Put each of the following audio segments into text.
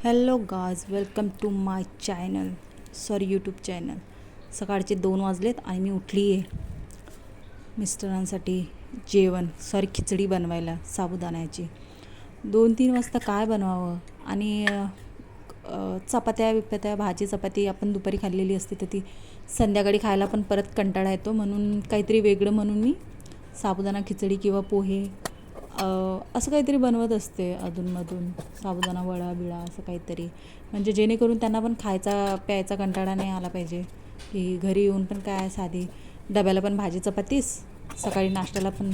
Hello guys, welcome to my channel, sorry YouTube channel. सकाळचे 2 वाजलेत आणि मी उठली आहे मिस्टरांसाठी खिचडी बनवायला साबुदाण्याची. 2-3 वाजता काय बनवावं आणि चपात्या बिपात्या भाजी चपाती आपण दुपारी खाल्लेली असते तर ती संध्याकाळी खायला पण परत कंटाळा येतो. म्हणून काहीतरी वेगळं म्हणून मी साबुदाणा खिचडी किंवा पोहे असं काहीतरी बनवत असते अधूनमधून. साबुदाणा वडा बिळा असं काहीतरी, म्हणजे जेणेकरून त्यांना पण खायचा प्यायचा कंटाळा नाही आला पाहिजे. की घरी येऊन पण काय साधी डब्याला पण भाजी चपातीच, सकाळी नाश्त्याला पण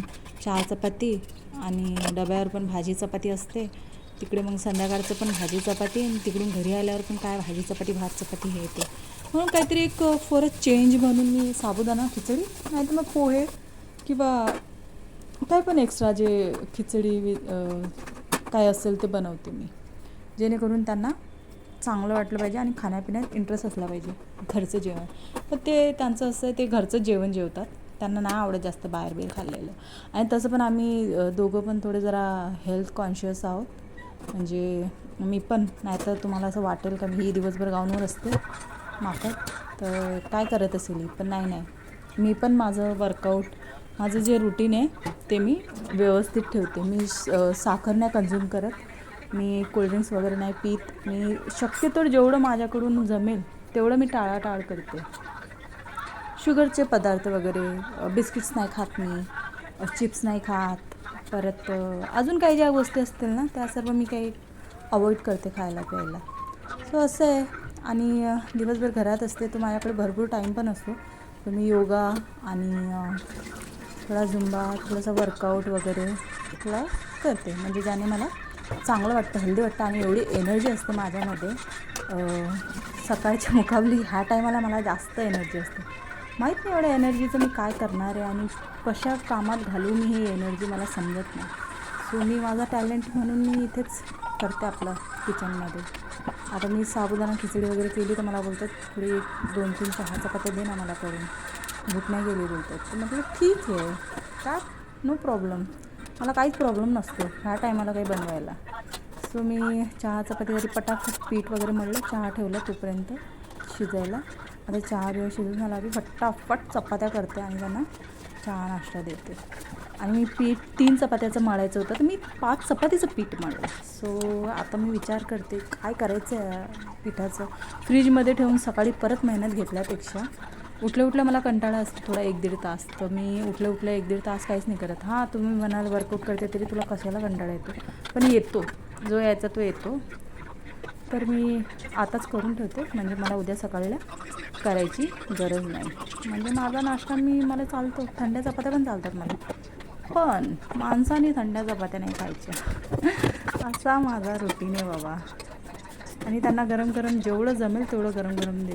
4 चपाती आणि डब्यावर पण भाजी चपाती असते. तिकडे मग संध्याकाळचं पण भाजी चपाती आणि तिकडून घरी आल्यावर पण काय भाजी चपाती भात चपाती हे येते. म्हणून काहीतरी एक फॉर अ चेंज म्हणून मी साबुदाणा खिचडी नाही तर मग पोहे किंवा काय पण एक्स्ट्रा जे खिचडी काय असेल ते बनवते मी, जेणेकरून त्यांना चांगलं वाटलं पाहिजे आणि खाण्यापिण्यात इंटरेस्ट असला पाहिजे. घरचं जेवण तर ते त्यांचं असं आहे, ते घरचं जेवण जेवतात. त्यांना नाही आवडत जास्त बाहेर खाल्लेलं. आणि तसं पण आम्ही दोघं पण थोडे जरा हेल्थ कॉन्शियस आहोत. म्हणजे मी पण, नाहीतर तुम्हाला असं वाटेल का मी दिवसभर गाऊनवर असते माफत तर काय करत असेल ही, पण नाही, मी पण माझं वर्कआउट, माझं जे रुटीन आहे ते मी व्यवस्थित ठेवते. मी साखर नाही कंझ्युम करत, मी कोल्ड्रिंक्स वगैरे नाही पीत. मी शक्यतो जेवढं माझ्याकडून जमेल तेवढं मी टाळाटाळ करते. शुगरचे पदार्थ वगैरे, बिस्किट्स नाही खात मी, चिप्स नाही खात. परत अजून काही ज्या गोष्टी असतील ना त्या सर्व मी काही अवॉइड करते खायला प्यायला. सो असं आहे. आणि दिवसभर घरात असते तर माझ्याकडे भरपूर टाईम पण असतो. तर मी योगा आणि थोडा झुंबा, थोडासा वर्कआउट वगैरे थोडा करते, म्हणजे ज्याने मला चांगलं वाटतं, हेल्दी वाटतं आणि एवढी एनर्जी असते माझ्यामध्ये. सकाळच्या मुकाबले ह्या टायमाला मला जास्त एनर्जी असते. माहीत नाही एवढ्या एनर्जीचं मी काय करणार आहे आणि कशा कामात घालू मी ही एनर्जी, मला समजत नाही. सो मी माझा टॅलेंट म्हणून मी इथेच करते आपलं किचनमध्ये. आता मी साबुदाणा खिचडी वगैरे केली तर मला बोलतात थोडी 2-3 चहा चपात्या दे ना मला करून, भूक नाही गेली बोलतात. तर म्हटलं ठीक आहे, काय नो प्रॉब्लेम, मला काहीच प्रॉब्लेम नसतो ह्या टायमाला काही बनवायला. सो मी चहा चपाती वगैरे पटापट पीठ वगैरे मळलं, चहा ठेवला तोपर्यंत शिजायला. आता चहा जेव्हा शिजून झाला की फटाफट चपात्या करते आणि त्यांना चहा नाश्ता देते. आणि मी पीठ 3 चपात्याचं मळायचं होतं तर मी 5 चपातीचं पीठ मळलं. सो आता मी विचार करते काय करायचं आहे पिठाचं. फ्रीजमध्ये ठेवून सकाळी परत मेहनत घेतल्यापेक्षा उठल्या मला कंटाळा असतो थोडा 1-1.5 तास, तर मी उठल्या 1-1.5 तास काहीच नाही करत. हां, तुम्ही म्हणाल वर्कआउट करते तरी तुला कशाला कंटाळा येतो, पण येतो, जो यायचा तो येतो. तर मी आताच करून ठेवते, म्हणजे मला उद्या सकाळला करायची गरज नाही. म्हणजे माझा नाश्ता मला चालतो, थंड्या चपात्या पण चालतात मला, पण माणसाने थंड्या चपात्या नाही खायच्या. असा माझा रुटीन आहे बाबा. आणि त्यांना गरम गरम जेवढं जमेल तेवढं गरम गरम देते.